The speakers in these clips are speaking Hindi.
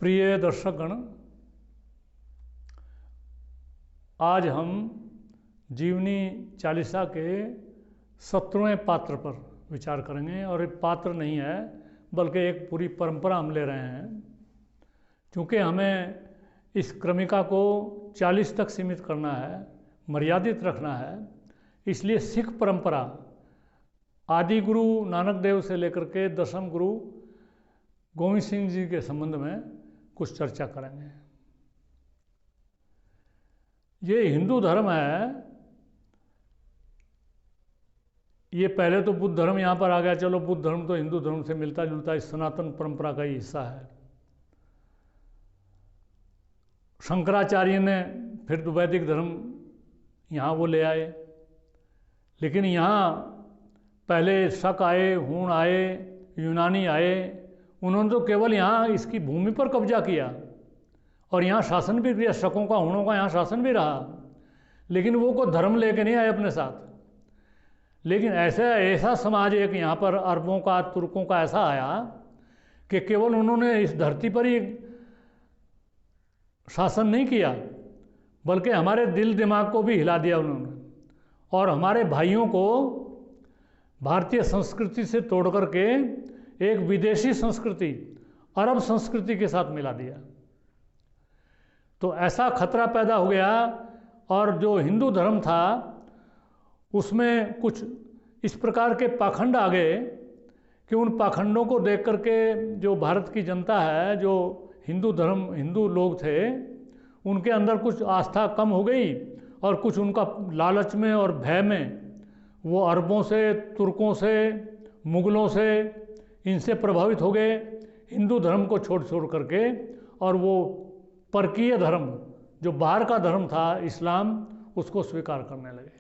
प्रिय दर्शकगण, आज हम जीवनी चालीसा के 17वें पात्र पर विचार करेंगे। और एक पात्र नहीं है बल्कि एक पूरी परंपरा हम ले रहे हैं, क्योंकि हमें इस क्रमिका को 40 तक सीमित करना है, मर्यादित रखना है। इसलिए सिख परंपरा आदि गुरु नानक देव से लेकर के दशम गुरु गोविंद सिंह जी के संबंध में कुछ चर्चा करेंगे। ये हिंदू धर्म है, ये पहले तो बुद्ध धर्म यहाँ पर आ गया। चलो, बुद्ध धर्म तो हिंदू धर्म से मिलता जुलता इस सनातन परंपरा का ही हिस्सा है। शंकराचार्य ने फिर तो वैदिक धर्म यहाँ वो ले आए, लेकिन यहाँ पहले शक आए, हूण आए, यूनानी आए। उन्होंने तो केवल यहाँ इसकी भूमि पर कब्जा किया और यहाँ शासन भी किया। शकों का, हूणों का यहाँ शासन भी रहा, लेकिन वो को धर्म लेके नहीं आए अपने साथ। लेकिन ऐसा समाज एक यहाँ पर अरबों का, तुर्कों का ऐसा आया कि केवल उन्होंने इस धरती पर ही शासन नहीं किया, बल्कि हमारे दिल दिमाग को भी हिला दिया उन्होंने, और हमारे भाइयों को भारतीय संस्कृति से तोड़ करके एक विदेशी संस्कृति, अरब संस्कृति के साथ मिला दिया। तो ऐसा खतरा पैदा हो गया। और जो हिंदू धर्म था उसमें कुछ इस प्रकार के पाखंड आ गए कि उन पाखंडों को देख करके जो भारत की जनता है, जो हिंदू लोग थे, उनके अंदर कुछ आस्था कम हो गई और कुछ उनका लालच में और भय में वो अरबों से, तुर्कों से, मुगलों से, इनसे प्रभावित हो गए, हिंदू धर्म को छोड़ करके, और वो परकीय धर्म जो बाहर का धर्म था, इस्लाम, उसको स्वीकार करने लगे।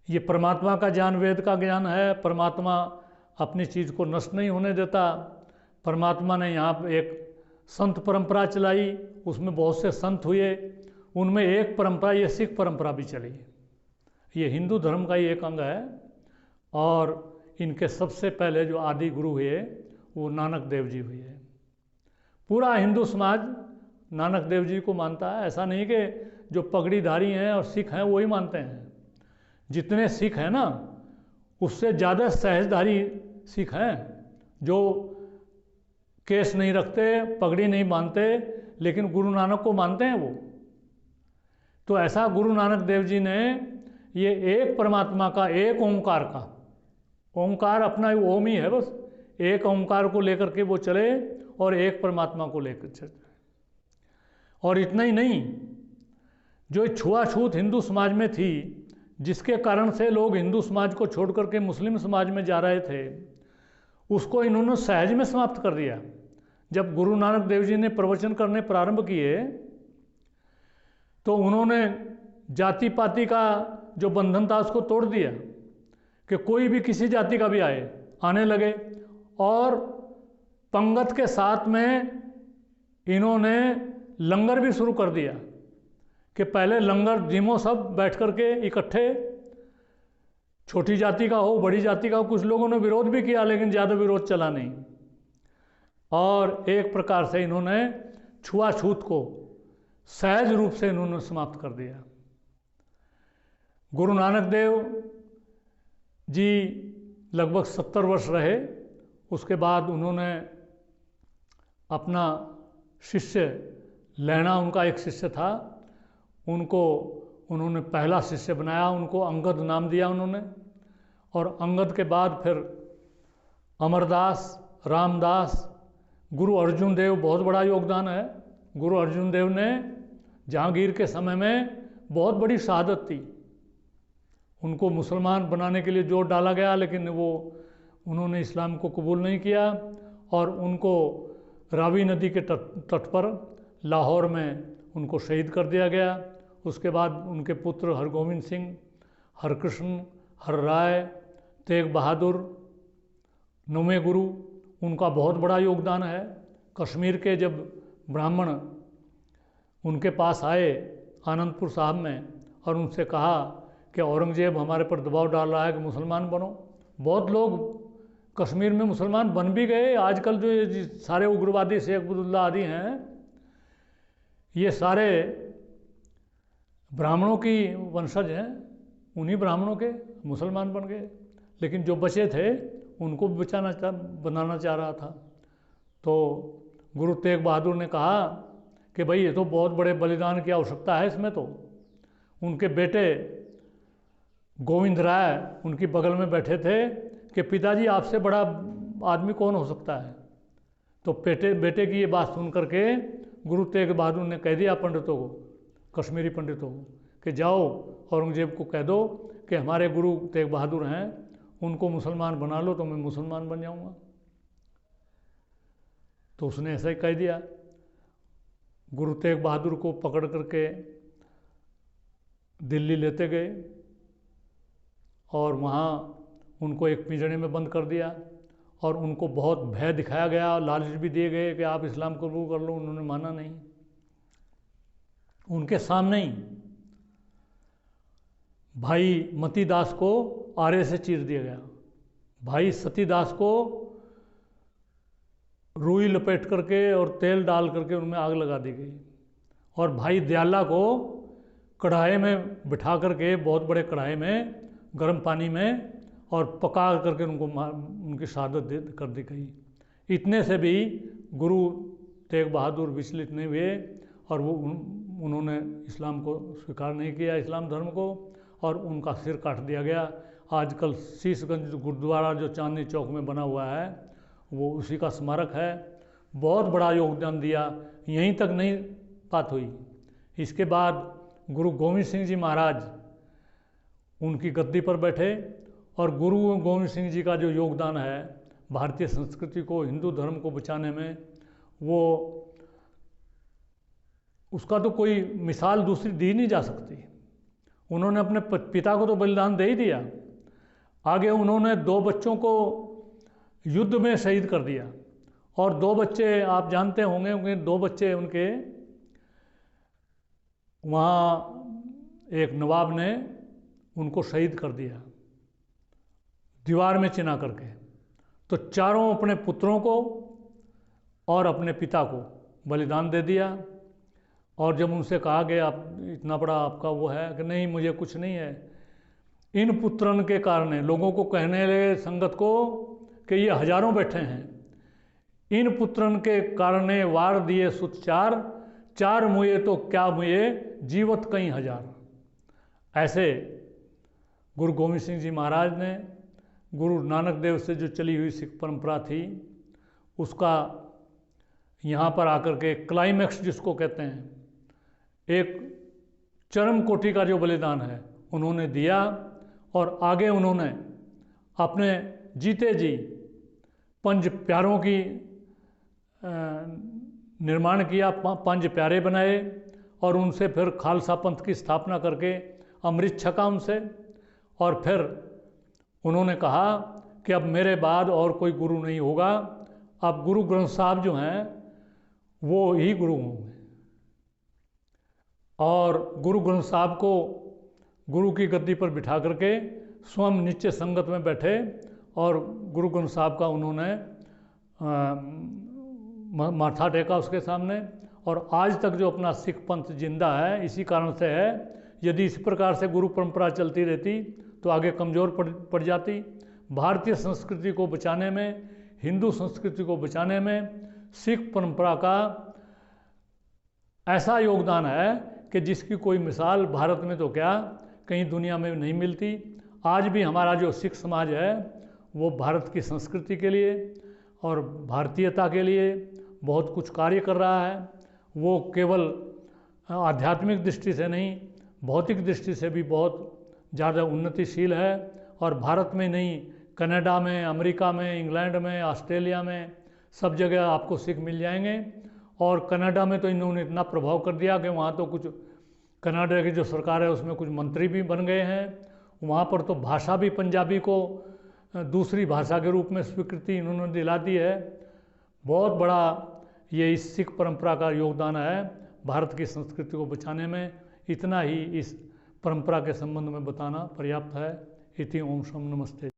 ये परमात्मा का ज्ञान, वेद का ज्ञान है। परमात्मा अपनी चीज़ को नष्ट नहीं होने देता। परमात्मा ने यहाँ पर एक संत परंपरा चलाई, उसमें बहुत से संत हुए, उनमें एक परंपरा, ये सिख परंपरा भी चली। ये हिंदू धर्म का ही एक अंग है। और इनके सबसे पहले जो आदि गुरु हुए वो नानक देव जी हुए। पूरा हिंदू समाज नानक देव जी को मानता है। ऐसा नहीं कि जो पगड़ीधारी हैं और सिख हैं वही मानते हैं। जितने सिख हैं ना, उससे ज़्यादा सहजधारी सिख हैं जो केस नहीं रखते, पगड़ी नहीं बांधते, लेकिन गुरु नानक को मानते हैं वो। तो ऐसा गुरु नानक देव जी ने ये एक परमात्मा का, एक ओंकार का, ओंकार अपना ओम ही है, बस एक ओंकार को लेकर के वो चले और एक परमात्मा को लेकर चले। और इतना ही नहीं, जो छुआछूत हिंदू समाज में थी, जिसके कारण से लोग हिंदू समाज को छोड़ करके मुस्लिम समाज में जा रहे थे, उसको इन्होंने सहज में समाप्त कर दिया। जब गुरु नानक देव जी ने प्रवचन करने प्रारंभ किए तो उन्होंने जाति पाति का जो बंधन था उसको तोड़ दिया कि कोई भी किसी जाति का भी आने लगे। और पंगत के साथ में इन्होंने लंगर भी शुरू कर दिया कि पहले लंगर जिमो सब बैठ करके इकट्ठे, छोटी जाति का हो, बड़ी जाति का हो। कुछ लोगों ने विरोध भी किया, लेकिन ज़्यादा विरोध चला नहीं। और एक प्रकार से इन्होंने छुआछूत को सहज रूप से इन्होंने समाप्त कर दिया। गुरु नानक देव जी लगभग 70 वर्ष रहे। उसके बाद उन्होंने अपना शिष्य, लैना उनका एक शिष्य था, उनको उन्होंने पहला शिष्य बनाया, उनको अंगद नाम दिया उन्होंने। और अंगद के बाद फिर अमरदास, रामदास, गुरु अर्जुन देव, बहुत बड़ा योगदान है। गुरु अर्जुन देव ने जहांगीर के समय में बहुत बड़ी शहादत दी। उनको मुसलमान बनाने के लिए जोर डाला गया, लेकिन उन्होंने इस्लाम को कबूल नहीं किया और उनको रावी नदी के तट पर लाहौर में उनको शहीद कर दिया गया। उसके बाद उनके पुत्र हरगोविंद सिंह, हरकृष्ण, हरराय, तेग बहादुर, नौवें गुरु, उनका बहुत बड़ा योगदान है। कश्मीर के जब ब्राह्मण उनके पास आए आनंदपुर साहब में और उनसे कहा कि औरंगजेब हमारे पर दबाव डाल रहा है कि मुसलमान बनो, बहुत लोग कश्मीर में मुसलमान बन भी गए। आजकल जो ये सारे उग्रवादी शेख अब्दुल्ला आदि हैं, ये सारे ब्राह्मणों की वंशज हैं, उन्हीं ब्राह्मणों के मुसलमान बन गए। लेकिन जो बचे थे उनको भी बनाना चाह रहा था। तो गुरु तेग बहादुर ने कहा कि भाई ये तो बहुत बड़े बलिदान की आवश्यकता है इसमें। तो उनके बेटे गोविंद राय उनकी बगल में बैठे थे कि पिताजी आपसे बड़ा आदमी कौन हो सकता है। तो बेटे की ये बात सुन करके गुरु तेग बहादुर ने कह दिया पंडितों को, कश्मीरी पंडितों को, कि जाओ औरंगजेब को कह दो कि हमारे गुरु तेग बहादुर हैं, उनको मुसलमान बना लो तो मैं मुसलमान बन जाऊंगा। तो उसने ऐसा ही कह दिया। गुरु तेग बहादुर को पकड़ करके दिल्ली लेते गए और वहाँ उनको एक पिंजरे में बंद कर दिया और उनको बहुत भय दिखाया गया, लालच भी दिए गए कि आप इस्लाम कबूल कर लो। उन्होंने माना नहीं। उनके सामने ही भाई मतीदास को आरे से चीर दिया गया। भाई सतीदास को रुई लपेट करके और तेल डाल करके उनमें आग लगा दी गई और भाई दयाला को कढ़ाई में बिठा करके, बहुत बड़े कढ़ाई में गर्म पानी में, और पका करके उनकी शहादत कर दी गई। इतने से भी गुरु तेग बहादुर विचलित नहीं हुए और उन्होंने इस्लाम को स्वीकार नहीं किया, इस्लाम धर्म को, और उनका सिर काट दिया गया। आजकल शीशगंज गुरुद्वारा जो चांदनी चौक में बना हुआ है वो उसी का स्मारक है। बहुत बड़ा योगदान दिया। यहीं तक नहीं बात हुई, इसके बाद गुरु गोविंद सिंह जी महाराज उनकी गद्दी पर बैठे और गुरु गोविंद सिंह जी का जो योगदान है भारतीय संस्कृति को, हिंदू धर्म को बचाने में, वो उसका तो कोई मिसाल दूसरी दी नहीं जा सकती। उन्होंने अपने पिता को तो बलिदान दे ही दिया, आगे उन्होंने 2 बच्चों को युद्ध में शहीद कर दिया और 2 बच्चे आप जानते होंगे, 2 बच्चे उनके वहाँ एक नवाब ने उनको शहीद कर दिया दीवार में चिना करके। तो चारों अपने पुत्रों को और अपने पिता को बलिदान दे दिया। और जब उनसे कहा गया आप इतना बड़ा आपका वो है कि नहीं मुझे कुछ नहीं है, इन पुत्रन के कारण लोगों को कहने लगे संगत को कि ये हजारों बैठे हैं, इन पुत्रन के कारण वार दिए सुत चार मुए तो क्या मुए जीवत कई हजार। ऐसे गुरु गोविंद सिंह जी महाराज ने गुरु नानक देव से जो चली हुई सिख परंपरा थी उसका यहाँ पर आकर के क्लाइमैक्स जिसको कहते हैं, एक चरम कोटि का जो बलिदान है उन्होंने दिया। और आगे उन्होंने अपने जीते जी 5 प्यारों की निर्माण किया, 5 प्यारे बनाए और उनसे फिर खालसा पंथ की स्थापना करके अमृत छका उनसे। और फिर उन्होंने कहा कि अब मेरे बाद और कोई गुरु नहीं होगा, अब गुरु ग्रंथ साहब जो हैं वो ही गुरु होंगे। और गुरु ग्रंथ साहब को गुरु की गद्दी पर बिठा करके स्वयं नीचे संगत में बैठे और गुरु ग्रंथ साहब का उन्होंने माथा टेका उसके सामने। और आज तक जो अपना सिख पंथ जिंदा है इसी कारण से है। यदि इस प्रकार से गुरु परंपरा चलती रहती तो आगे कमज़ोर पड़ जाती। भारतीय संस्कृति को बचाने में, हिंदू संस्कृति को बचाने में सिख परंपरा का ऐसा योगदान है कि जिसकी कोई मिसाल भारत में तो क्या कहीं दुनिया में नहीं मिलती। आज भी हमारा जो सिख समाज है वो भारत की संस्कृति के लिए और भारतीयता के लिए बहुत कुछ कार्य कर रहा है। वो केवल आध्यात्मिक दृष्टि से नहीं, भौतिक दृष्टि से भी बहुत ज़्यादा उन्नतिशील है। और भारत में नहीं, कनाडा में, अमेरिका में, इंग्लैंड में, ऑस्ट्रेलिया में, सब जगह आपको सिख मिल जाएंगे। और कनाडा में तो इन्होंने इतना प्रभाव कर दिया कि वहाँ तो कुछ कनाडा की जो सरकार है उसमें कुछ मंत्री भी बन गए हैं। वहाँ पर तो भाषा भी पंजाबी को दूसरी भाषा के रूप में स्वीकृति इन्होंने दिला दी है। बहुत बड़ा ये इस सिख परंपरा का योगदान है भारत की संस्कृति को बचाने में। इतना ही इस परंपरा के संबंध में बताना पर्याप्त है। इति ओम शम नमस्ते।